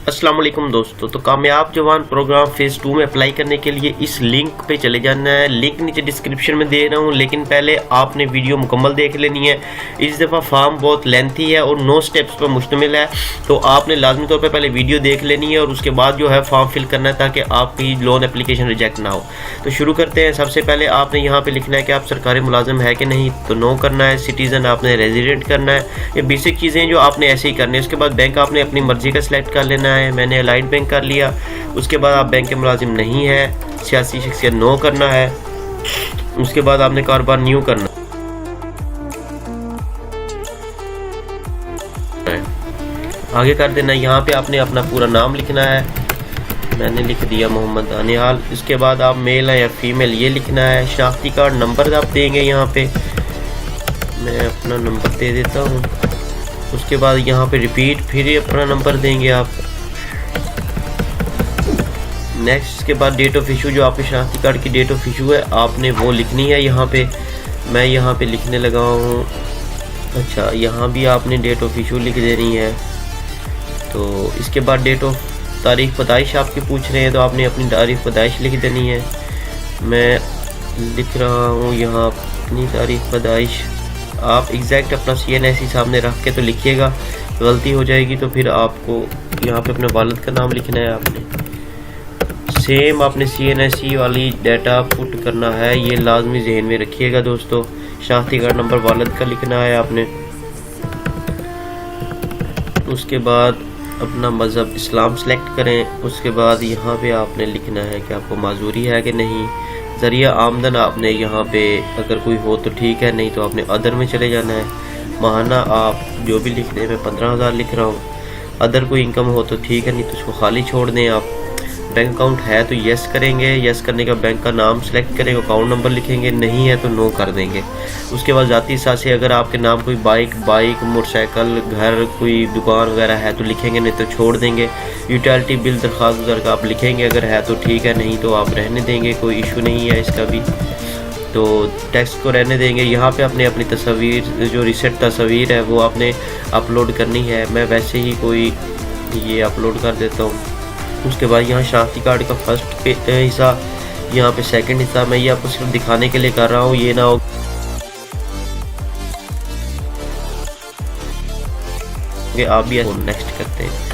अस्सलाम वालेकुम दोस्तों। तो कामयाब जवान प्रोग्राम फेज़ 2 में अप्लाई करने के लिए इस लिंक पे चले जाना है। लिंक नीचे डिस्क्रिप्शन में दे रहा हूँ, लेकिन पहले आपने वीडियो मुकम्मल देख लेनी है। इस दफ़ा फॉर्म बहुत लेंथी है और 9 स्टेप्स पर मुश्तमिल है, तो आपने लाजमी तौर पे पहले वीडियो देख लेनी है और उसके बाद जो है फॉर्म फिल करना है, ताकि आपकी लोन एप्लीकेशन रिजेक्ट ना हो। तो शुरू करते हैं। सबसे पहले आपने यहाँ पर लिखना है कि आप सरकारी मुलाजिम है कि नहीं, तो नो करना है। सिटीज़न आपने रेजिडेंट करना है। ये बेसिक चीज़ें जो आपने ऐसे ही करनी है। उसके बाद बैंक आपने अपनी मर्ज़ी का सिलेक्ट कर लेना है। मैंने अलाइड बैंक कर लिया। उसके बाद आप बैंक के मुलाजिम नहीं है, सियासी शख्सियत नो करना है। उसके बाद आपने कारोबार न्यू करना है, आगे कर देना। यहाँ पे आपने अपना पूरा नाम लिखना है। मैंने लिख दिया मोहम्मद अनियाल। इसके बाद आप मेल है या फीमेल ये लिखना है। शनाख्ती कार्ड नंबर आप देंगे। यहाँ पे मैं अपना नंबर दे देता हूँ। उसके बाद यहाँ पे रिपीट फिर अपना नंबर देंगे आप। नेक्स्ट इसके बाद डेट ऑफ इशू, जो आपके शनाख्ती कार्ड की डेट ऑफ इशू है आपने वो लिखनी है। यहाँ पे मैं यहाँ पे लिखने लगा हूँ। अच्छा, यहाँ भी आपने डेट ऑफ इशू लिख देनी है। तो इसके बाद डेट ऑफ तारीख पैदाइश आपकी पूछ रहे हैं, तो आपने अपनी तारीख पैदाइश लिख देनी है। मैं लिख रहा हूँ यहाँ अपनी तारीख पैदाइश। आप एग्जैक्ट अपना CNSE सामने रख के तो लिखिएगा, गलती हो जाएगी तो फिर आपको यहाँ पे अपने वालिद का नाम लिखना है। आपने सेम आपने CNSE वाली डाटा पुट करना है, ये लाजमी जहन में रखिएगा दोस्तों। शनाख्ती कार्ड नंबर वालिद का लिखना है आपने। उसके बाद अपना मज़हब इस्लाम सेलेक्ट करें। उसके बाद यहाँ पे आपने लिखना है कि आपको माजूरी है कि नहीं। ज़रिया आमदन आपने यहाँ पे अगर कोई हो तो ठीक है, नहीं तो आपने अदर में चले जाना है। माहाना आप जो भी लिख दें, मैं 15,000 लिख रहा हूँ। अदर कोई इनकम हो तो ठीक है, नहीं तो उसको खाली छोड़ दें आप। बैंक अकाउंट है तो यस करेंगे। यस करने का बैंक का नाम सेलेक्ट करेंगे, अकाउंट नंबर लिखेंगे। नहीं है तो नो कर देंगे। उसके बाद ज़ाती हिसाब से अगर आपके नाम कोई बाइक मोटरसाइकिल, घर, कोई दुकान वगैरह है तो लिखेंगे, नहीं तो छोड़ देंगे। यूटिलिटी बिल दरख्वास्त गुज़र का आप लिखेंगे, अगर है तो ठीक है, नहीं तो आप रहने देंगे, कोई इशू नहीं है इसका भी। तो टेक्स्ट को रहने देंगे। यहाँ पे आपने अपनी तस्वीर, जो रिसेंट तस्वीर है वो आपने अपलोड करनी है। मैं वैसे ही कोई ये अपलोड कर देता हूँ। उसके बाद यहाँ शनाख्ती कार्ड का फर्स्ट हिस्सा, यहाँ पे सेकंड हिस्सा। मैं ये आपको सिर्फ दिखाने के लिए कर रहा हूँ, ये ना हो कि आप भी नेक्स्ट करते हैं।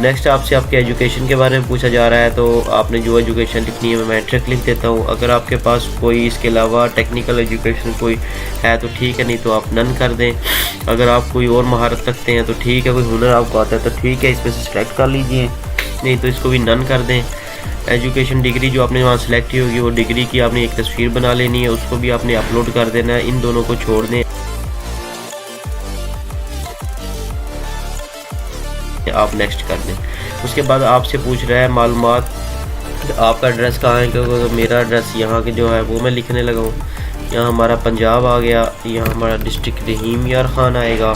नेक्स्ट आपसे आपके एजुकेशन के बारे में पूछा जा रहा है, तो आपने जो एजुकेशन लिखनी है मैं मैट्रिक लिख देता हूँ। अगर आपके पास कोई इसके अलावा टेक्निकल एजुकेशन कोई है तो ठीक है, नहीं तो आप नन कर दें। अगर आप कोई और महारत रखते हैं तो ठीक है, कोई हुनर आपको आता है तो ठीक है, इसमें से सिलेक्ट कर लीजिए, नहीं तो इसको भी नन कर दें। एजुकेशन डिग्री जो आपने वहाँ सेलेक्ट की होगी, वो डिग्री की आपने एक तस्वीर बना लेनी है, उसको भी आपने अपलोड कर देना है। इन दोनों को छोड़ दें, आप नेक्स्ट कर दें। उसके बाद आपसे पूछ रहा है मालूमात, आपका एड्रेस कहाँ है, क्योंकि मेरा एड्रेस यहाँ के जो है वो मैं लिखने लगा हूँ। यहाँ हमारा पंजाब आ गया, यहाँ हमारा डिस्ट्रिक्ट रहीम यार खान आएगा।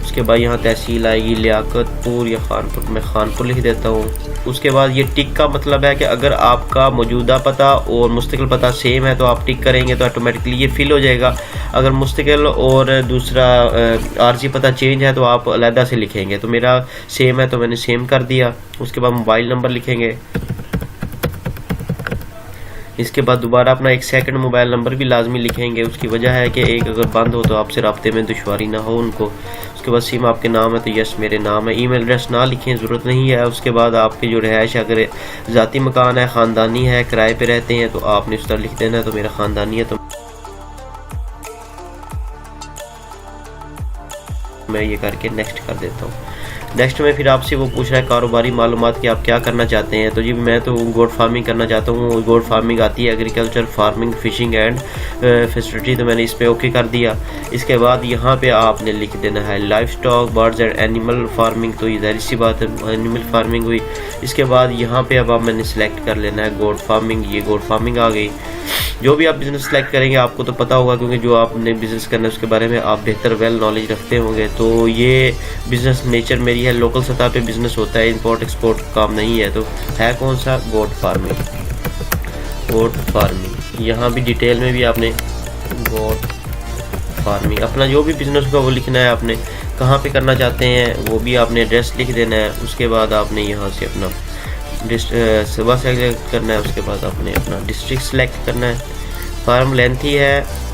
उसके बाद यहाँ तहसील आएगी लियाकतपुर या खानपुर, मैं खानपुर लिख देता हूँ। उसके बाद ये टिक का मतलब है कि अगर आपका मौजूदा पता और मुस्तकिल पता सेम है तो आप टिक करेंगे तो ऑटोमेटिकली ये फिल हो जाएगा। अगर मुस्तकिल और दूसरा आरजी पता चेंज है तो आप अलहदा से लिखेंगे। तो मेरा सेम है तो मैंने सेम कर दिया। उसके बाद मोबाइल नंबर लिखेंगे। इसके बाद दोबारा अपना एक सेकंड मोबाइल नंबर भी लाजमी लिखेंगे। उसकी वजह है कि एक अगर बंद हो तो आपसे रब्ते में दुश्वारी ना हो उनको। उसके बाद सिम आपके नाम है तो यस मेरे नाम है। ईमेल एड्रेस ना लिखें, ज़रूरत नहीं है। उसके बाद आपके जो रहायश, अगर ज़ाती मकान है, ख़ानदानी है, किराए पे रहते हैं, तो आपने उस तरह लिख देना है। तो मेरा ख़ानदानी है तो मैं ये करके नेक्स्ट कर देता हूँ। नेक्स्ट में फिर आपसे वो पूछ रहा है कारोबारी मालूमात कि आप क्या करना चाहते हैं। तो जी मैं तो गोट फार्मिंग करना चाहता हूँ। गोट फार्मिंग आती है, agriculture, farming, fishing and facility, तो मैंने इस पर ओके कर दिया। इसके बाद यहाँ पे आपने लिख देना है life stock, birds and animal farming, तो ये ज़ाहिर सी बात है एनिमल फार्मिंग हुई। इसके बाद यहाँ पे अब मैंने सेलेक्ट कर लेना है गोट फार्मिंग। ये गोट फार्मिंग आ गई। जो भी आप बिज़नेस सेलेक्ट करेंगे आपको तो पता होगा, क्योंकि जो आपने बिज़नेस करना है उसके बारे में आप बेहतर वेल नॉलेज रखते होंगे। तो ये बिज़नेस नेचर मेरी है, लोकल सतह पे बिज़नेस होता है, इंपोर्ट एक्सपोर्ट काम नहीं है। तो है कौन सा, गोट फार्मिंग। गोट फार्मिंग यहाँ भी डिटेल में भी आपने गोट फार्मिंग अपना जो भी बिज़नेस होगा वो लिखना है आपने। कहाँ पे करना चाहते हैं वो भी आपने एड्रेस लिख देना है। उसके बाद आपने यहाँ से अपना सुबह सेलेक्ट करना है। उसके बाद आपने अपना डिस्ट्रिक्ट सेलेक्ट करना है। फार्म लेंथी है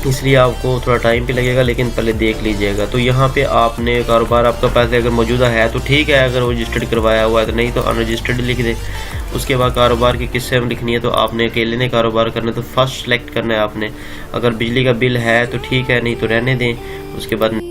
इसलिए आपको थोड़ा टाइम भी लगेगा, लेकिन पहले देख लीजिएगा। तो यहाँ पे आपने कारोबार आपका पैसे अगर मौजूदा है तो ठीक है, अगर रजिस्टर्ड करवाया हुआ है तो नहीं तो अनरजिस्टर्ड लिख दें। उसके बाद कारोबार की किस्से में लिखनी है तो आपने अकेले ने कारोबार करना है तो फर्स्ट सेलेक्ट करना है आपने। अगर बिजली का बिल है तो ठीक है, नहीं तो रहने दें। उसके बाद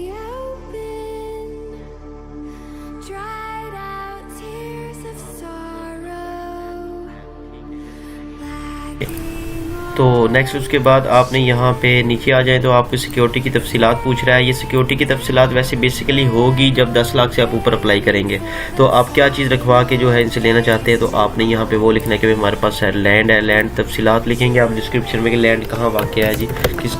तो नेक्स्ट उसके बाद आपने यहाँ पे नीचे आ जाए तो आपको सिक्योरिटी की तफसीलात पूछ रहा है। ये सिक्योरिटी की तफसीलात वैसे बेसिकली होगी जब 10 लाख से आप ऊपर अप्लाई करेंगे। तो आप क्या चीज़ रखवा के जो है इनसे लेना चाहते हैं, तो आपने यहाँ पे वो लिखना है कि हमारे पास लैंड है। लैंड तफसीलात लिखेंगे आप डिस्क्रिप्शन में कि लैंड कहाँ वाक़या है जी, किस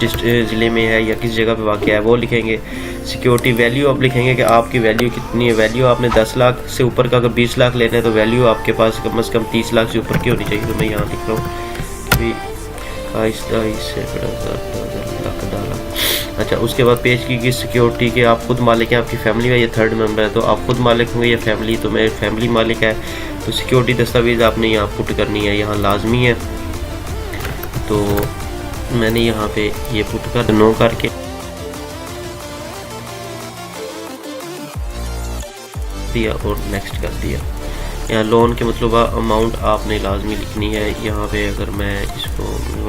ज़िले में है या किस जगह पर वाक़या है वो लिखेंगे। सिक्योरिटी वैल्यू आप लिखेंगे कि आपकी वैल्यू कितनी है। वैल्यू आपने 10 लाख से ऊपर का, अगर 20 लाख लेना है तो वैल्यू आपके पास कम से कम 30 लाख से ऊपर की होनी चाहिए। तो मैं यहाँ लिख रहा हूँ कि आहिस्ता से डाला। अच्छा, उसके बाद पेश की सिक्योरिटी के आप खुद मालिक हैं, आपकी फैमिली का ये थर्ड मेंबर है तो आप खुद मालिक होंगे या फैमिली, तो मेरे फैमिली मालिक है। तो सिक्योरिटी दस्तावेज़ आपने यहाँ पुट करनी है, यहाँ लाजमी है। तो मैंने यहाँ पे ये पुट कर नो करके दिया और नेक्स्ट कर दिया। यहाँ लोन के मतलूबा अमाउंट आपने लाजमी लिखनी है। यहाँ पे अगर मैं इसको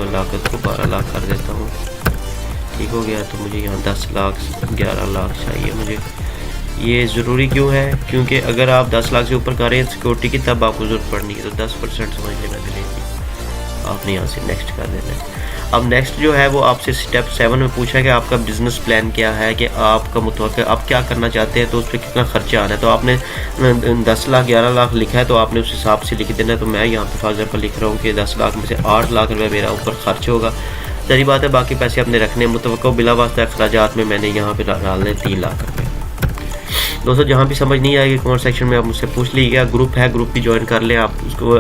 लागत को 12 लाख कर देता हूँ, ठीक हो गया। तो मुझे यहाँ 10 लाख 11 लाख चाहिए मुझे। ये ज़रूरी क्यों है? क्योंकि अगर आप 10 लाख से ऊपर कर रहे हैं सिक्योरिटी की तब आपको ज़रूरत पड़नी है। तो 10% समझ लेना चलेगी, आपने यहाँ से नेक्स्ट कर देना है। अब नेक्स्ट जो है वो आपसे स्टेप 7 में पूछा कि आपका बिज़नेस प्लान क्या है, कि आपका मुतवक्किल आप क्या करना चाहते हैं, तो उस पर कितना खर्चा आना है। तो आपने 10 लाख 11 लाख लिखा है तो आपने उस हिसाब से लिख देना है। तो मैं यहाँ पे फॉर एग्जाम्पल लिख रहा हूँ कि 10 लाख में से 8 लाख रुपये मेरा ऊपर खर्च होगा। सही बात है, बाकी पैसे अपने रखने मुतवक्किल बिला वास्ता अखराजात में मैंने यहाँ पे डालने 3 लाख रुपये। दोस्तों जहाँ भी समझ नहीं आएगी कमेंट सेक्शन में आप मुझसे पूछ लीजिएगा। ग्रुप है, ग्रुप भी ज्वाइन कर लें आप। उसको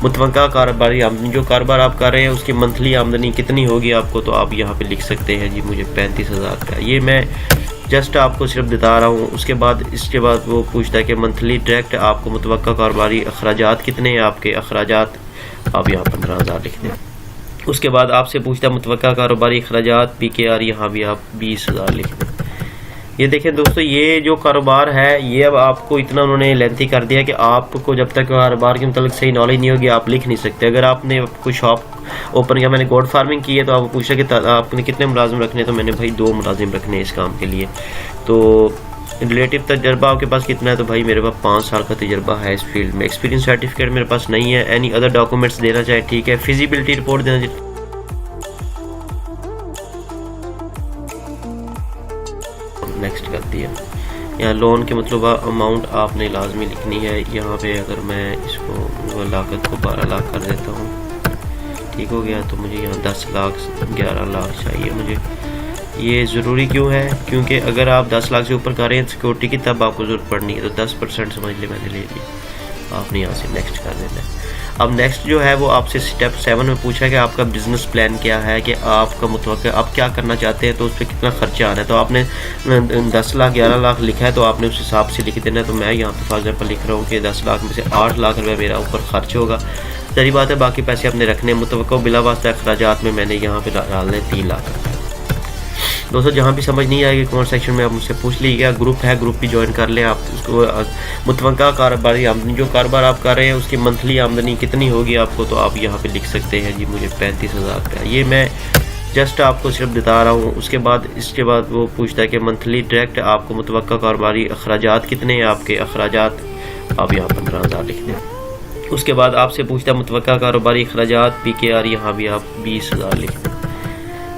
मुतवक्किल कारोबारी आमदनी जो कारोबार आप कर रहे हैं उसकी मंथली आमदनी कितनी होगी आपको, तो आप यहाँ पे लिख सकते हैं जी मुझे 35,000 का। ये मैं जस्ट आपको सिर्फ बता रहा हूँ। उसके बाद इसके बाद वो पूछता है कि मंथली डायरेक्ट आपको मुतवक्किल कारोबारी अखराजात कितने हैं आपके अखराजात, आप यहाँ 15,000 लिख दें। उसके बाद आपसे पूछता है मुतवक्किल कारोबारी अखराजात PKR, यहाँ भी आप 20,000 लिख दें। ये देखें दोस्तों, ये जो कारोबार है ये अब आपको इतना उन्होंने लेंथी कर दिया कि आपको जब तक कारोबार के मतलब सही नॉलेज नहीं होगी आप लिख नहीं सकते। अगर आपने कोई शॉप ओपन किया, मैंने गोट फार्मिंग की है तो आपको पूछा कि आपने कितने मुलाजिम रखने, तो मैंने भाई 2 मुलाजिम रखने हैं इस काम के लिए। तो रिलेटिव तजर्बा आपके पास कितना है, तो भाई मेरे पास 5 साल का तजर्बा है इस फील्ड में। एक्सपीरियंस सर्टिफिकेट मेरे पास नहीं है। एनी अदर डॉक्यूमेंट्स देना चाहे ठीक है। फिजिबिलिटी रिपोर्ट देना चाहिए, नेक्स्ट कर दिया। यहाँ लोन के मतलूबा अमाउंट आपने लाजमी लिखनी है। यहाँ पे अगर मैं इसको लागत को 12 लाख कर देता हूँ, ठीक हो गया। तो मुझे यहाँ 10 लाख 11 लाख चाहिए मुझे। ये ज़रूरी क्यों है? क्योंकि अगर आप 10 लाख से ऊपर कर रहे हैं सिक्योरिटी की तब आपको ज़रूरत पड़नी है। तो 10% समझ ले मैंने ले ली, आपने यहाँ से नेक्स्ट कर देना है। अब नेक्स्ट जो है वो आपसे स्टेप 7 में पूछा है कि आपका बिज़नेस प्लान क्या है, कि आपका मुतवक्किल आप क्या करना चाहते हैं, तो उस पर कितना खर्चा आना है। तो आपने 10 लाख 11 लाख लिखा है तो आपने उस हिसाब से लिख देना है। तो मैं यहाँ पे फॉर एग्जाम्पल लिख रहा हूँ कि 10 लाख में से 8 लाख रुपये मेरा ऊपर खर्च होगा। सही बात है, बाकी पैसे अपने रखने मुतवक्किल बिला वास्ता अखराजात में मैंने यहाँ पे डालने 3 लाख रुपये। दोस्तों जहाँ भी समझ नहीं आएगी कमेंट सेक्शन में आप मुझसे पूछ लीजिएगा। ग्रुप है, ग्रुप भी ज्वाइन कर लें आप। उसको मुतवक्किल कारोबारी आमदनी जो कारोबार आप कर रहे हैं उसकी मंथली आमदनी कितनी होगी आपको, तो आप यहाँ पे लिख सकते हैं जी मुझे 35,000 का। ये मैं जस्ट आपको सिर्फ बता रहा हूँ। उसके बाद इसके बाद वो पूछता है कि मंथली डायरेक्ट आपको मुतवक्किल कारोबारी अखराजात कितने हैं आपके अखराजात, आप यहाँ 15,000 लिख दें। उसके बाद आपसे पूछता है मुतवक्किल कारोबारी अखराजात PKR, यहाँ भी आप 20,000 लिख दें।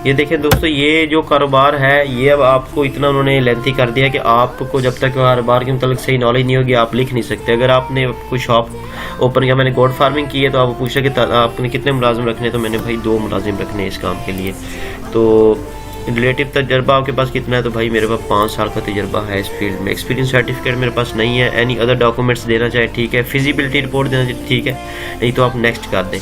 ये देखें दोस्तों, ये जो कारोबार है ये अब आपको इतना उन्होंने लेंथी कर दिया कि आपको जब तक कारोबार के मतलब सही नॉलेज नहीं होगी आप लिख नहीं सकते। अगर आपने कोई शॉप ओपन किया, मैंने गोट फार्मिंग की है तो आपको पूछा कि आपने कितने मुलाजिम रखने, तो मैंने भाई 2 मुलाजिम रखने हैं इस काम के लिए। तो रिलेटिव तजर्बा आपके पास कितना है, तो भाई मेरे पास 5 साल का तजर्बा है इस फील्ड में। एक्सपीरियंस सर्टिफिकेट मेरे पास नहीं है। एनी अदर डॉक्यूमेंट्स देना चाहे ठीक है, फिजिबिलिटी रिपोर्ट देना चाहे ठीक है, नहीं तो आप नेक्स्ट कर दें।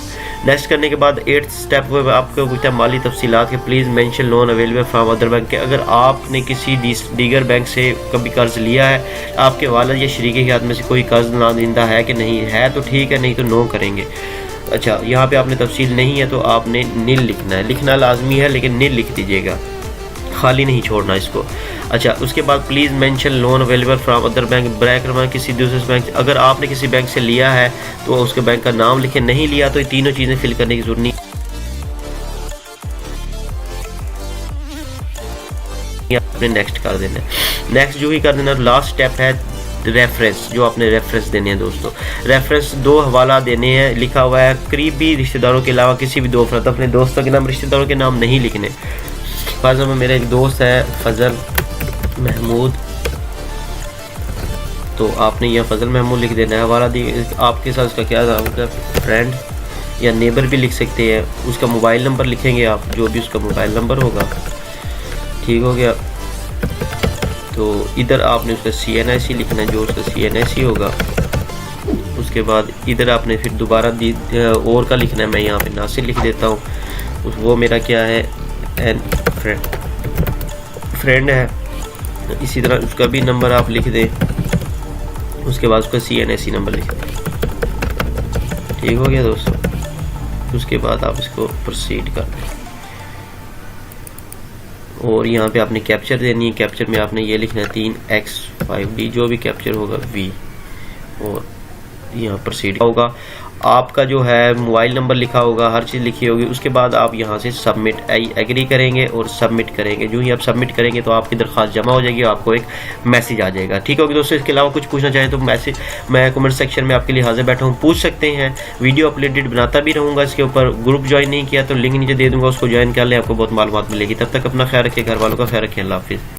नेक्स्ट करने के बाद 8th स्टेप पे आपको पूछता है माली तफसीलात के, please mention loan available from other bank के। अगर आपने किसी दीगर बैंक से कभी कर्ज लिया है, आपके वालिद या शरीके के हाथ में से कोई कर्ज नादिंदा है कि नहीं है, तो ठीक है, नहीं तो नो करेंगे। अच्छा, यहाँ पे आपने तफसील नहीं है तो आपने नील लिखना है। लिखना लाजमी है लेकिन नील लिख दीजिएगा, खाली नहीं छोड़ना इसको। अच्छा, उसके बाद please mention loan available from other bank, bracket में किसी दूसरे बैंक से। अगर आपने किसी बैंक से लिया है तो उसके बैंक का नाम लिखें, नहीं लिया तो ये तीनों चीज़ें फिल करने की जरूरत नहीं, आपने नेक्स्ट कर देना है। नेक्स्ट जो ही कर देना, लास्ट स्टेप है रेफरेंस, जो आपने रेफरेंस देने हैं दोस्तों। रेफरेंस 2 हवाला देने हैं, लिखा हुआ है करीबी रिश्तेदारों के अलावा किसी भी 2 अफराद। अपने दोस्तों के नाम, रिश्तेदारों के नाम नहीं लिखने। फॉर में मेरा एक दोस्त है फजल महमूद, तो आपने यह फजल महमूद लिख देना है। हवाला दी आपके साथ उसका क्या नाम है, फ्रेंड या नेबर भी लिख सकते हैं। उसका मोबाइल नंबर लिखेंगे आप, जो भी उसका मोबाइल नंबर होगा, ठीक हो गया। तो इधर आपने उसका CNIC लिखना है, जो उसका CNIC होगा। उसके बाद इधर आपने फिर दोबारा और का लिखना है। मैं यहाँ पे नासिर लिख देता हूँ, वो मेरा क्या है, फ्रेंड है। इसी तरह उसका भी नंबर आप लिख दें, उसके बाद उसका CNIC नंबर लिख दें, ठीक हो गया दोस्तों। उसके बाद आप इसको प्रोसीड कर दें और यहाँ पे आपने कैप्चर देनी है। कैप्चर में आपने ये लिखना है 3x5d, जो भी कैप्चर होगा v, और यहाँ प्रोसीड होगा। आपका जो है मोबाइल नंबर लिखा होगा, हर चीज़ लिखी होगी। उसके बाद आप यहाँ से सबमिट एग्री करेंगे और सबमिट करेंगे। जो ही आप सबमिट करेंगे तो आपकी दरख्वास्त जमा हो जाएगी, आपको एक मैसेज आ जाएगा, ठीक होगी दोस्तों। इसके अलावा कुछ पूछना चाहें तो मैसेज, मैं कमेंट सेक्शन में आपके लिए हाजिर बैठा हूँ, पूछ सकते हैं। वीडियो अपडेटेड बनाता भी रहूँगा इसके ऊपर। ग्रुप ज्वाइन नहीं किया तो लिंक नीचे दे दूँगा, उसको ज्वाइन कर लें, आपको बहुत मालूमात मिलेगी। तब तक अपना ख्याल रखिए, घर वालों का ख्याल रखिए। अल्लाह हाफिज़।